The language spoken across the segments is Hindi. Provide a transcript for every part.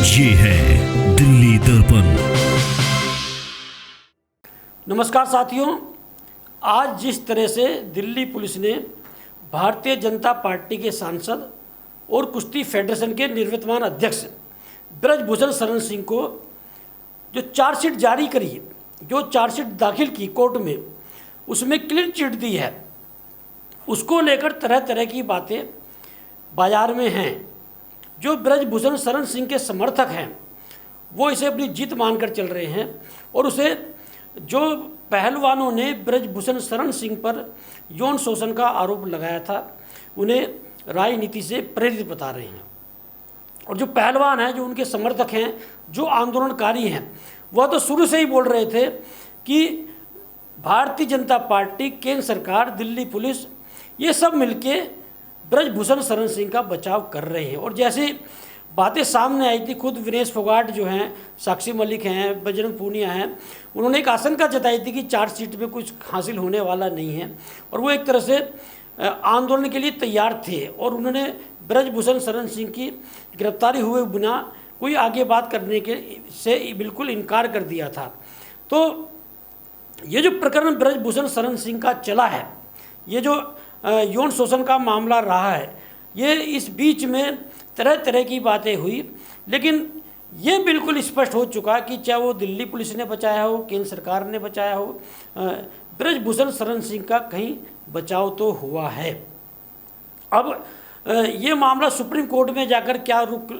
ये है दिल्ली दर्पण। नमस्कार साथियों, आज जिस तरह से दिल्ली पुलिस ने भारतीय जनता पार्टी के सांसद और कुश्ती फेडरेशन के निवर्तमान अध्यक्ष ब्रजभूषण शरण सिंह को जो चार्जशीट जारी करी, जो चार्जशीट दाखिल की कोर्ट में, उसमें क्लीन चिट दी है, उसको लेकर तरह तरह की बातें बाजार में हैं। जो ब्रजभूषण शरण सिंह के समर्थक हैं वो इसे अपनी जीत मानकर चल रहे हैं और उसे जो पहलवानों ने ब्रजभूषण शरण सिंह पर यौन शोषण का आरोप लगाया था उन्हें राजनीति से प्रेरित बता रहे हैं। और जो पहलवान हैं, जो उनके समर्थक हैं, जो आंदोलनकारी हैं, वह तो शुरू से ही बोल रहे थे कि भारतीय जनता पार्टी, केंद्र सरकार, दिल्ली पुलिस, ये सब मिलके ब्रजभूषण शरण सिंह का बचाव कर रहे हैं। और जैसे बातें सामने आई थी, खुद विनेश फोगाट जो हैं, साक्षी मलिक हैं, बजरंग पूनिया हैं, उन्होंने एक आशंका जताई थी कि चार्जशीट में कुछ हासिल होने वाला नहीं है और वो एक तरह से आंदोलन के लिए तैयार थे और उन्होंने ब्रजभूषण शरण सिंह की गिरफ्तारी हुए बिना कोई आगे बात करने के से बिल्कुल इनकार कर दिया था। तो ये जो प्रकरण ब्रजभूषण शरण सिंह का चला है, ये जो यौन शोषण का मामला रहा है, ये इस बीच में तरह तरह की बातें हुई, लेकिन ये बिल्कुल स्पष्ट हो चुका कि चाहे वो दिल्ली पुलिस ने बचाया हो, केंद्र सरकार ने बचाया हो, ब्रजभूषण शरण सिंह का कहीं बचाव तो हुआ है। अब ये मामला सुप्रीम कोर्ट में जाकर क्या रुख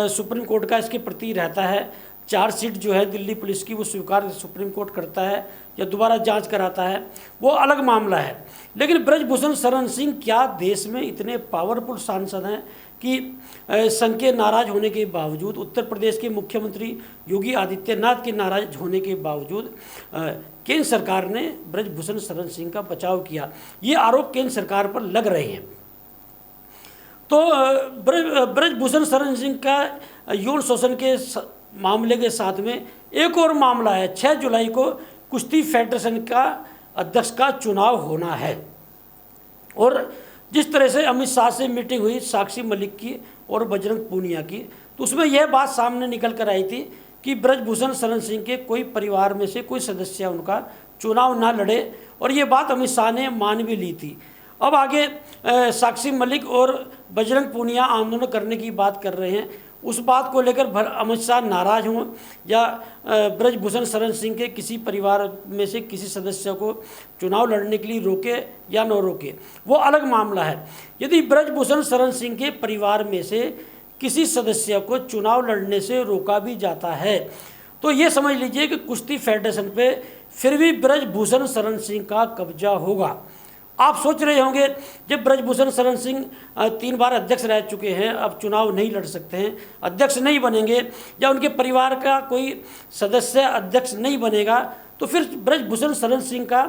सुप्रीम कोर्ट का इसके प्रति रहता है, चार्जशीट जो है दिल्ली पुलिस की वो स्वीकार सुप्रीम कोर्ट करता है या दोबारा जांच कराता है, वो अलग मामला है। लेकिन ब्रजभूषण शरण सिंह क्या देश में इतने पावरफुल सांसद हैं कि संघ के नाराज होने के बावजूद, उत्तर प्रदेश के मुख्यमंत्री योगी आदित्यनाथ के नाराज होने के बावजूद केंद्र सरकार ने ब्रजभूषण शरण सिंह का बचाव किया, ये आरोप केंद्र सरकार पर लग रहे हैं। तो ब्रजभूषण शरण सिंह का यौन शोषण के मामले के साथ में एक और मामला है। 6 जुलाई को कुश्ती फेडरेशन का अध्यक्ष का चुनाव होना है और जिस तरह से अमित शाह से मीटिंग हुई साक्षी मलिक की और बजरंग पूनिया की, तो उसमें यह बात सामने निकल कर आई थी कि ब्रजभूषण शरण सिंह के कोई परिवार में से कोई सदस्य उनका चुनाव ना लड़े और ये बात अमित शाह ने मान भी ली थी। अब आगे साक्षी मलिक और बजरंग पूनिया आंदोलन करने की बात कर रहे हैं, उस बात को लेकर अमित शाह नाराज हों या ब्रजभूषण शरण सिंह के किसी परिवार में से किसी सदस्य को चुनाव लड़ने के लिए रोके या न रोके, वो अलग मामला है। यदि ब्रजभूषण शरण सिंह के परिवार में से किसी सदस्य को चुनाव लड़ने से रोका भी जाता है तो ये समझ लीजिए कि कुश्ती फेडरेशन पे फिर भी ब्रजभूषण शरण सिंह का कब्जा होगा। आप सोच रहे होंगे जब ब्रजभूषण शरण सिंह 3 बार अध्यक्ष रह चुके हैं, अब चुनाव नहीं लड़ सकते हैं, अध्यक्ष नहीं बनेंगे या उनके परिवार का कोई सदस्य अध्यक्ष नहीं बनेगा, तो फिर ब्रजभूषण शरण सिंह का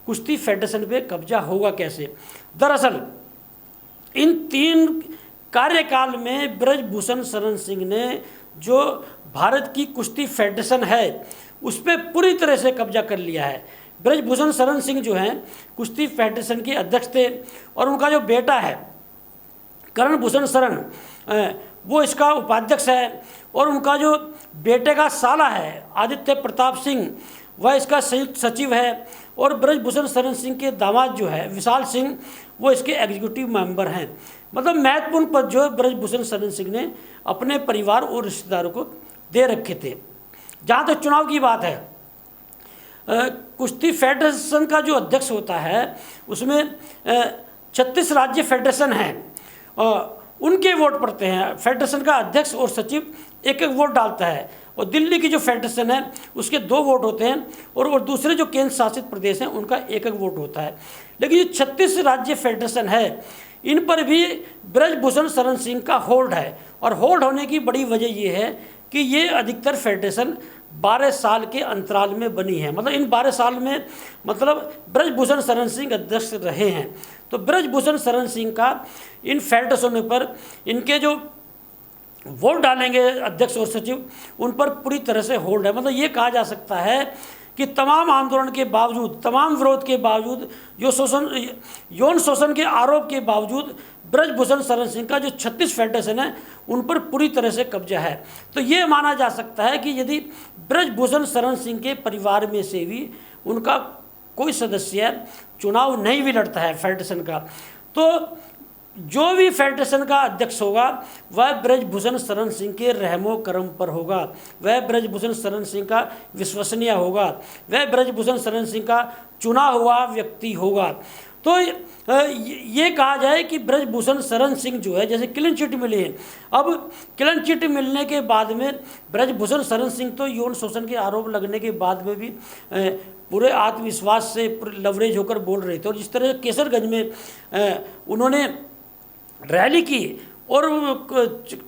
कुश्ती फेडरेशन पे कब्जा होगा कैसे? दरअसल इन 3 कार्यकाल में ब्रजभूषण शरण सिंह ने जो भारत की कुश्ती फेडरेशन है उस पर पूरी तरह से कब्जा कर लिया है। ब्रजभूषण शरण सिंह जो हैं कुश्ती फेडरेशन के अध्यक्ष थे और उनका जो बेटा है करण भूषण शरण, वो इसका उपाध्यक्ष है और उनका जो बेटे का साला है आदित्य प्रताप सिंह, वह इसका संयुक्त सचिव है और ब्रजभूषण शरण सिंह के दामाद जो है विशाल सिंह, वो इसके एग्जीक्यूटिव मेंबर हैं। मतलब महत्वपूर्ण पद जो है ब्रजभूषण शरण सिंह ने अपने परिवार और रिश्तेदारों को दे रखे थे। जहाँ तक चुनाव की बात है, कुश्ती फेडरेशन का जो अध्यक्ष होता है उसमें 36 राज्य फेडरेशन हैं, उनके वोट पड़ते हैं। फेडरेशन का अध्यक्ष और सचिव एक एक वोट डालता है और दिल्ली की जो फेडरेशन है उसके 2 वोट होते हैं और दूसरे जो केंद्र शासित प्रदेश हैं उनका एक एक वोट होता है। लेकिन ये 36 राज्य फेडरेशन है, इन पर भी ब्रजभूषण शरण सिंह का होल्ड है और होल्ड होने की बड़ी वजह ये है कि ये अधिकतर फेडरेशन 12 साल के अंतराल में बनी है। मतलब इन 12 साल में मतलब ब्रजभूषण शरण सिंह अध्यक्ष रहे हैं, तो ब्रजभूषण शरण सिंह का इन फेडरेशनों पर इनके जो वोट डालेंगे अध्यक्ष और सचिव उन पर पूरी तरह से होल्ड है। मतलब ये कहा जा सकता है कि तमाम आंदोलन के बावजूद, तमाम विरोध के बावजूद, यौन शोषण के आरोप के बावजूद ब्रजभूषण शरण सिंह का जो 36 फेडरेशन है उन पर पूरी तरह से कब्जा है। तो ये माना जा सकता है कि यदि ब्रजभूषण शरण सिंह के परिवार में से भी उनका कोई सदस्य चुनाव नहीं भी लड़ता है फेडरेशन का, तो जो भी फेडरेशन का अध्यक्ष होगा वह ब्रजभूषण शरण सिंह के रहमो करम पर होगा, वह ब्रजभूषण शरण सिंह का विश्वसनीय होगा, वह ब्रजभूषण शरण सिंह का चुना हुआ व्यक्ति होगा। तो ये कहा जाए कि ब्रजभूषण शरण सिंह जो है, जैसे क्लीन चिट मिली है, अब क्लीन चिट मिलने के बाद में ब्रजभूषण शरण सिंह तो यौन शोषण के आरोप लगने के बाद में भी पूरे आत्मविश्वास से लवरेज होकर बोल रहे थे। और जिस तरह केसरगंज में उन्होंने रैली की और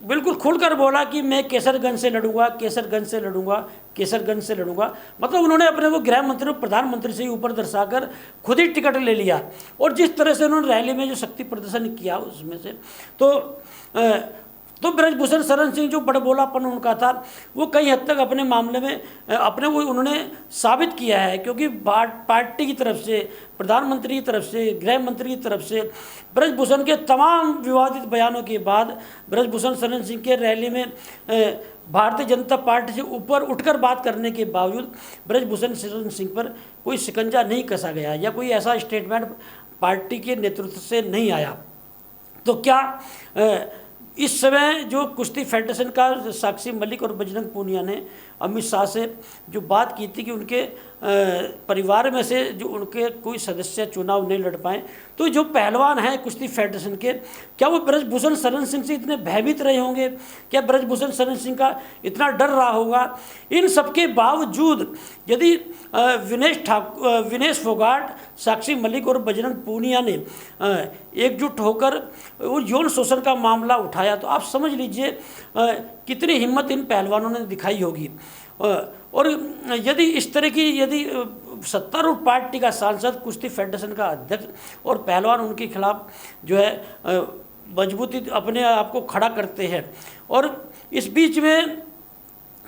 बिल्कुल खुलकर बोला कि मैं केसरगंज से लड़ूंगा, केसरगंज से लड़ूंगा, केसरगंज से लड़ूंगा, मतलब उन्होंने अपने को गृह मंत्री और प्रधानमंत्री से ही ऊपर दर्शाकर खुद ही टिकट ले लिया। और जिस तरह से उन्होंने रैली में जो शक्ति प्रदर्शन किया उसमें से तो ब्रजभूषण शरण सिंह जो बड़बोलापन उनका था वो कई हद तक अपने मामले में अपने वो उन्होंने साबित किया है, क्योंकि पार्टी की तरफ से, प्रधानमंत्री की तरफ से, गृह मंत्री की तरफ से ब्रजभूषण के तमाम विवादित बयानों के बाद ब्रजभूषण शरण सिंह के रैली में भारतीय जनता पार्टी से ऊपर उठकर बात करने के बावजूद ब्रजभूषण शरण सिंह पर कोई शिकंजा नहीं कसा गया या कोई ऐसा स्टेटमेंट पार्टी के नेतृत्व से नहीं आया। तो क्या इस समय जो कुश्ती फेडरेशन का साक्षी मलिक और बजरंग पूनिया ने अमित शाह से जो बात की थी कि उनके परिवार में से जो उनके कोई सदस्य चुनाव नहीं लड़ पाए, तो जो पहलवान हैं कुश्ती फेडरेशन के, क्या वो ब्रजभूषण शरण सिंह से इतने भयभीत रहे होंगे? क्या ब्रजभूषण शरण सिंह का इतना डर रहा होगा? इन सबके बावजूद यदि विनेश फोगाट, साक्षी मलिक और बजरंग पूनिया ने एकजुट होकर वो यौन शोषण का मामला उठाया, तो आप समझ लीजिए कितनी हिम्मत इन पहलवानों ने दिखाई होगी। और यदि इस तरह की यदि सत्तारूढ़ पार्टी का सांसद, कुश्ती फेडरेशन का अध्यक्ष और पहलवान उनके खिलाफ जो है मजबूती अपने आप को खड़ा करते हैं, और इस बीच में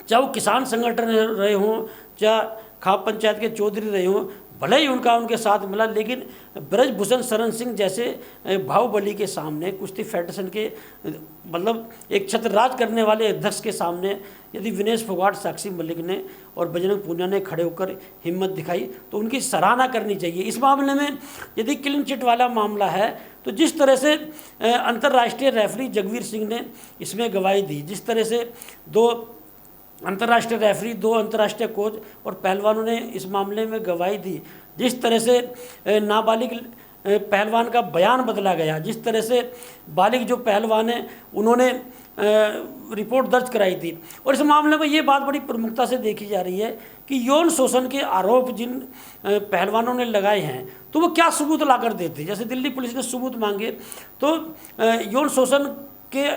चाहे वो किसान संगठन रहे हों, चाहे खाप पंचायत के चौधरी रहे हों, भले ही उनका उनके साथ मिला, लेकिन ब्रजभूषण शरण सिंह जैसे बाहुबली के सामने, कुश्ती फेडरेशन के मतलब एक छत्रराज करने वाले अध्यक्ष के सामने यदि विनेश फोगाट, साक्षी मलिक ने और बजरंग पूनिया ने खड़े होकर हिम्मत दिखाई, तो उनकी सराहना करनी चाहिए। इस मामले में यदि क्लीन चिट वाला मामला है, तो जिस तरह से अंतर्राष्ट्रीय रेफरी जगवीर सिंह ने इसमें गवाही दी, जिस तरह से 2 अंतर्राष्ट्रीय रेफरी, 2 अंतर्राष्ट्रीय कोच और पहलवानों ने इस मामले में गवाही दी, जिस तरह से नाबालिग पहलवान का बयान बदला गया, जिस तरह से बालिग जो पहलवान हैं उन्होंने रिपोर्ट दर्ज कराई थी, और इस मामले में ये बात बड़ी प्रमुखता से देखी जा रही है कि यौन शोषण के आरोप जिन पहलवानों ने लगाए हैं, तो वो क्या सबूत ला कर देते। जैसे दिल्ली पुलिस ने सबूत मांगे, तो यौन शोषण के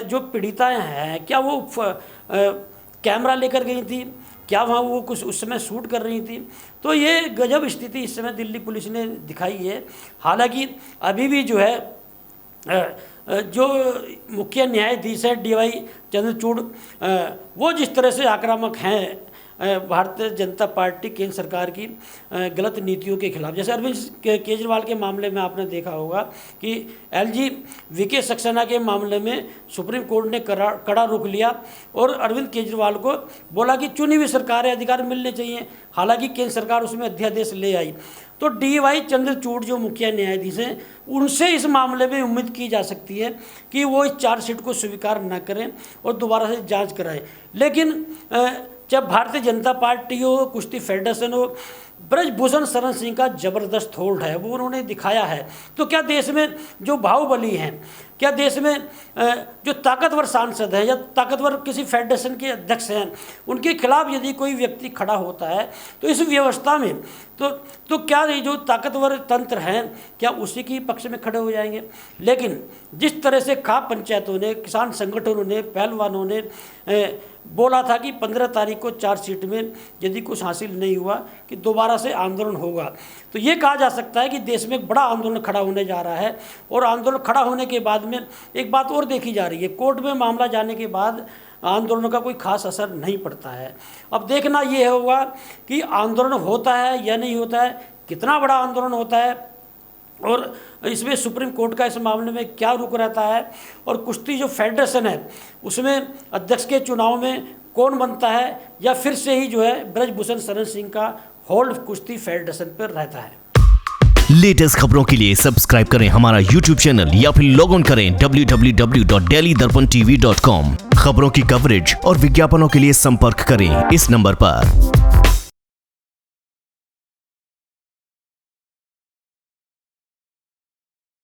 जो पीड़िताएँ हैं, क्या वो कैमरा लेकर गई थी, क्या वहाँ वो कुछ उस समय शूट कर रही थी? तो ये गजब स्थिति इस समय दिल्ली पुलिस ने दिखाई है। हालांकि अभी भी जो है जो मुख्य न्यायाधीश है DY चंद्रचूड़, वो जिस तरह से आक्रामक हैं भारतीय जनता पार्टी केंद्र सरकार की गलत नीतियों के खिलाफ, जैसे अरविंद केजरीवाल के मामले में आपने देखा होगा कि LG VK सक्सेना के मामले में सुप्रीम कोर्ट ने कड़ा रुख लिया और अरविंद केजरीवाल को बोला कि चुनी हुई सरकारें अधिकार मिलने चाहिए, हालांकि केंद्र सरकार उसमें अध्यादेश ले आई। तो DY चंद्रचूड़ जो मुख्य न्यायाधीश हैं, उनसे इस मामले में उम्मीद की जा सकती है कि वो इस चार्जशीट को स्वीकार न करें और दोबारा से जांच कराएं। लेकिन जब भारतीय जनता पार्टी हो, कुश्ती फेडरेशन हो, ब्रजभूषण शरण सिंह का जबरदस्त होल्ड है, वो उन्होंने दिखाया है। तो क्या देश में जो बाहुबली हैं, क्या देश में जो ताकतवर सांसद हैं या ताकतवर किसी फेडरेशन के अध्यक्ष हैं, उनके खिलाफ यदि कोई व्यक्ति खड़ा होता है, तो इस व्यवस्था में तो क्या ये जो ताकतवर तंत्र हैं, क्या उसी के पक्ष में खड़े हो जाएंगे? लेकिन जिस तरह से खाप पंचायतों ने, किसान संगठनों ने, पहलवानों ने बोला था कि 15 तारीख को चार्जशीट में यदि कुछ हासिल नहीं हुआ कि दोबारा से आंदोलन होगा, तो ये कहा जा सकता है कि देश में एक बड़ा आंदोलन खड़ा होने जा रहा है। और आंदोलन खड़ा होने के बाद में एक बात और देखी जा रही है, कोर्ट में मामला जाने के बाद आंदोलन का कोई खास असर नहीं पड़ता है। अब देखना ये होगा कि आंदोलन होता है या नहीं होता है, कितना बड़ा आंदोलन होता है, और इसमें सुप्रीम कोर्ट का इस मामले में क्या रुख रहता है, और कुश्ती जो फेडरेशन है उसमें अध्यक्ष के चुनाव में कौन बनता है, या फिर से ही जो है ब्रजभूषण शरण सिंह का होल्ड कुश्ती फेडरेशन पर रहता है। लेटेस्ट खबरों के लिए सब्सक्राइब करें हमारा YouTube चैनल या फिर लॉग ऑन करें www.delhidarpantv.com। खबरों की कवरेज और विज्ञापनों के लिए संपर्क करें इस नंबर पर।